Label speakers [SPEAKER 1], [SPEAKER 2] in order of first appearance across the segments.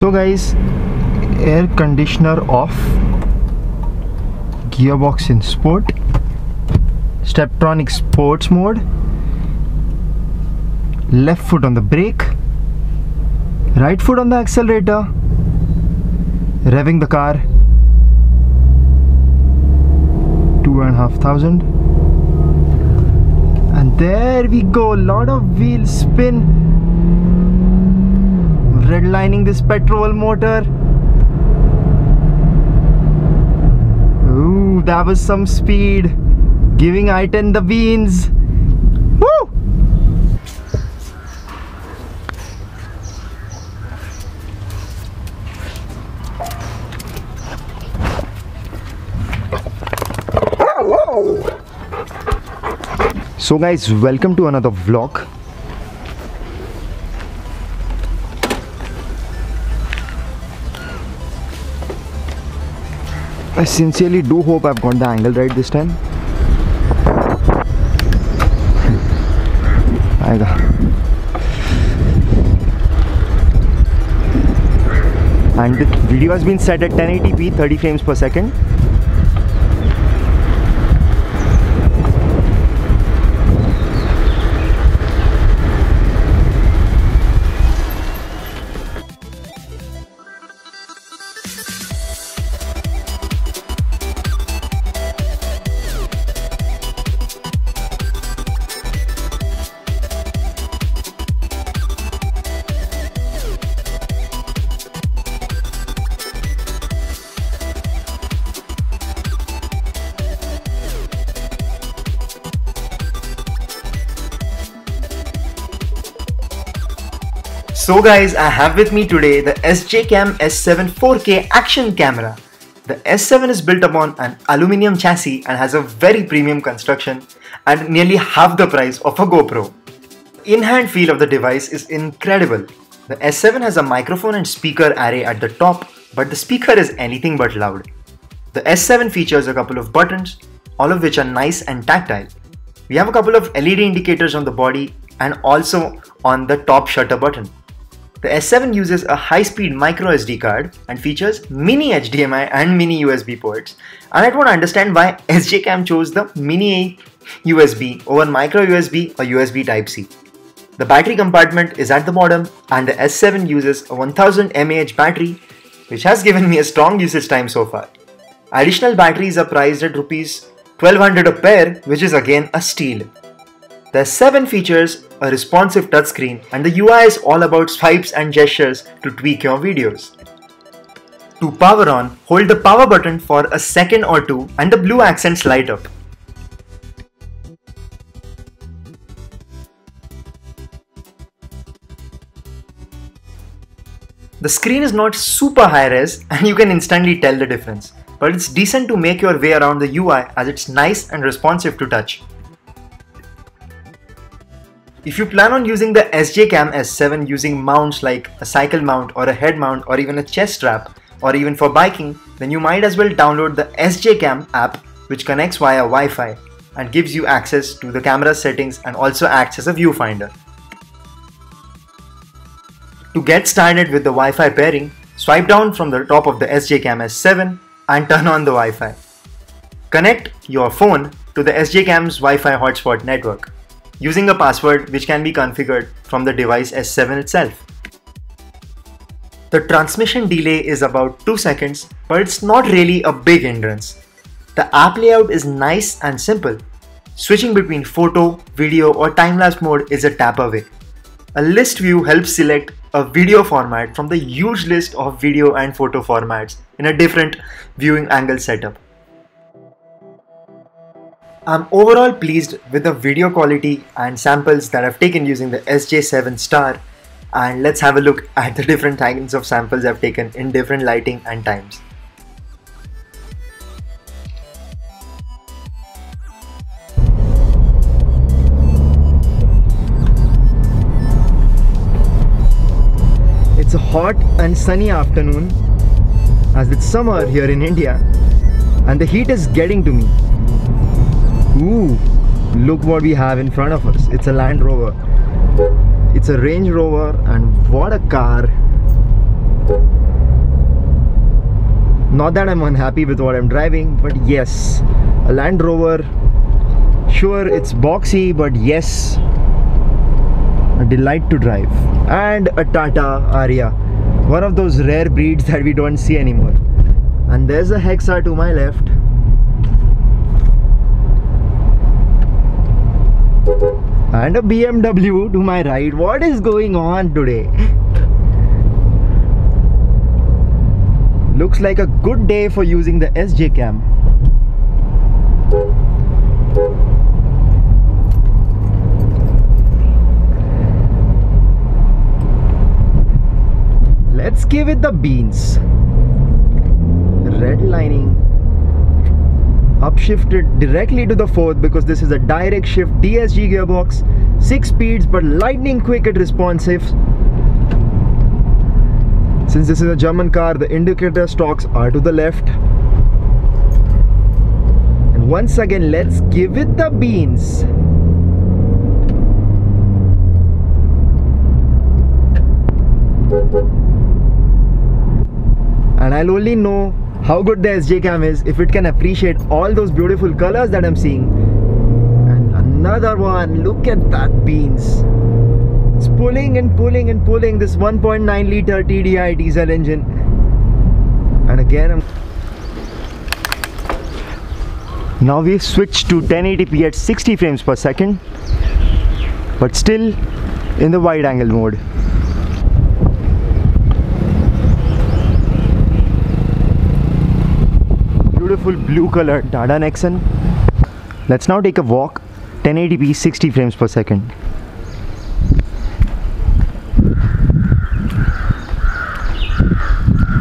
[SPEAKER 1] So guys, air conditioner off, gearbox in sport, Tiptronic sports mode, left foot on the brake, right foot on the accelerator, revving the car, 2,500, and there we go, lot of wheel spin, redlining this petrol motor. Ooh, that was some speed, giving I-10 the beans. Woo! So guys, welcome to another vlog. I sincerely do hope I've got the angle right this time. And the video has been set at 1080p, 30 frames per second. So guys, I have with me today the SJCAM S7 4K Action Camera. The S7 is built upon an aluminium chassis and has a very premium construction and nearly half the price of a GoPro. In-hand feel of the device is incredible. The S7 has a microphone and speaker array at the top, but the speaker is anything but loud. The S7 features a couple of buttons, all of which are nice and tactile. We have a couple of LED indicators on the body and also on the top shutter button. The S7 uses a high-speed microSD card and features mini HDMI and mini USB ports, and I don't understand why SJCAM chose the mini USB over micro USB or USB Type-C. The battery compartment is at the bottom and the S7 uses a 1000 mAh battery, which has given me a strong usage time so far. Additional batteries are priced at Rs 1200 a pair, which is again a steal. The S7 features a responsive touchscreen and the UI is all about swipes and gestures to tweak your videos. To power on, hold the power button for a second or two and the blue accents light up. The screen is not super high res and you can instantly tell the difference, but it's decent to make your way around the UI as it's nice and responsive to touch. If you plan on using the SJCAM S7 using mounts like a cycle mount or a head mount or even a chest strap or even for biking, then you might as well download the SJCAM app, which connects via Wi-Fi and gives you access to the camera settings and also acts as a viewfinder. To get started with the Wi-Fi pairing, swipe down from the top of the SJCAM S7 and turn on the Wi-Fi. Connect your phone to the SJCAM's Wi-Fi hotspot network using a password which can be configured from the device S7 itself. The transmission delay is about 2 seconds, but it's not really a big hindrance. The app layout is nice and simple. Switching between photo, video or time-lapse mode is a tap away. A list view helps select a video format from the huge list of video and photo formats in a different viewing angle setup. I'm overall pleased with the video quality and samples that I've taken using the SJ7 Star, and let's have a look at the different kinds of samples I've taken in different lighting and times. It's a hot and sunny afternoon as it's summer here in India and the heat is getting to me. Ooh, look what we have in front of us. It's a Land Rover. It's a Range Rover and what a car. Not that I'm unhappy with what I'm driving, but yes, a Land Rover. Sure, it's boxy, but yes, a delight to drive. And a Tata Aria, one of those rare breeds that we don't see anymore. And there's a Hexa to my left. And a BMW to my right. What is going on today? Looks like a good day for using the SJCAM. Let's give it the beans. Red lining. Upshifted directly to the 4th because this is a direct shift DSG gearbox. 6 speeds but lightning quick and responsive. Since this is a German car, the indicator stalks are to the left. And once again, let's give it the beans. And I'll only know how good the SJCAM is if it can appreciate all those beautiful colors that I'm seeing. And another one, look at that beans. It's pulling and pulling and pulling this 1.9 liter TDI diesel engine. And again, now we've switched to 1080p at 60 frames per second, but still in the wide angle mode. Beautiful blue colored Tata Nexon. Let's now take a walk. 1080p 60 frames per second.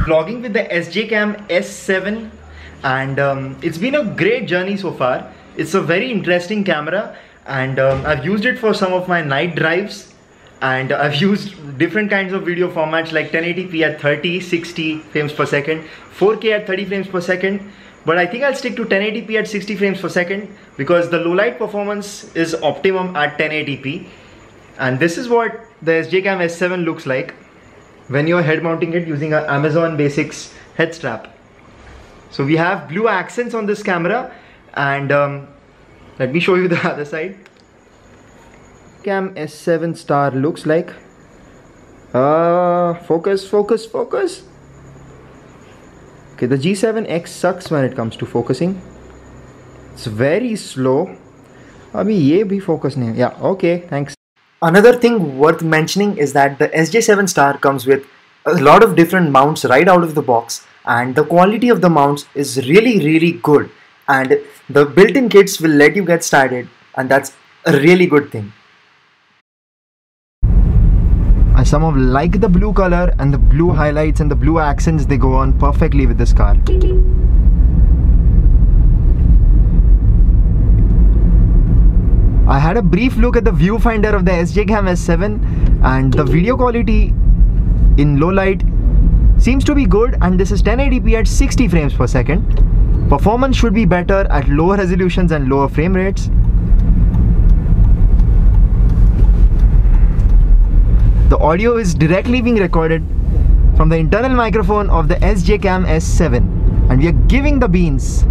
[SPEAKER 1] Vlogging with the SJCAM S7, and it's been a great journey so far. It's a very interesting camera, and I've used it for some of my night drives, and I've used different kinds of video formats like 1080p at 30, 60 frames per second, 4K at 30 frames per second. But I think I'll stick to 1080p at 60 frames per second because the lowlight performance is optimum at 1080p. And this is what the SJCAM S7 looks like when you're head mounting it using an Amazon Basics head strap. So we have blue accents on this camera, and let me show you the other side. SJCAM S7 Star looks like. Focus, focus, focus. Okay, the G7X sucks when it comes to focusing. It's very slow. Abhi ye bhi focus nahi. Yeah, okay, thanks. Another thing worth mentioning is that the SJ7 Star comes with a lot of different mounts right out of the box, and the quality of the mounts is really good, and the built-in kits will let you get started, and that's a really good thing. I somehow like the blue color and the blue highlights and the blue accents. They go on perfectly with this car. I had a brief look at the viewfinder of the SJCAM S7, and the video quality in low light seems to be good, and this is 1080p at 60 frames per second. Performance should be better at lower resolutions and lower frame rates. The audio is directly being recorded from the internal microphone of the SJCAM S7, and we are giving the beans.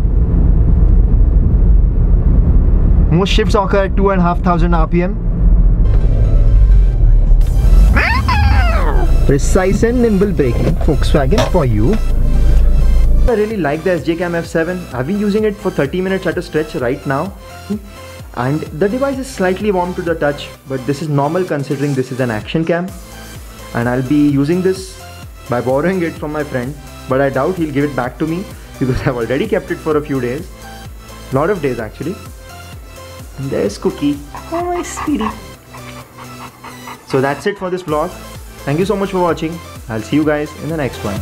[SPEAKER 1] Most shifts occur at 2,500 RPM. Precise and nimble braking, Volkswagen for you. I really like the SJCAM F7. I've been using it for 30 minutes at a stretch right now. And the device is slightly warm to the touch, but this is normal considering this is an action cam. And I'll be using this by borrowing it from my friend, but I doubt he'll give it back to me because I've already kept it for a few days. Lot of days actually. And there's Cookie. Oh my sweetie. So that's it for this vlog. Thank you so much for watching. I'll see you guys in the next one.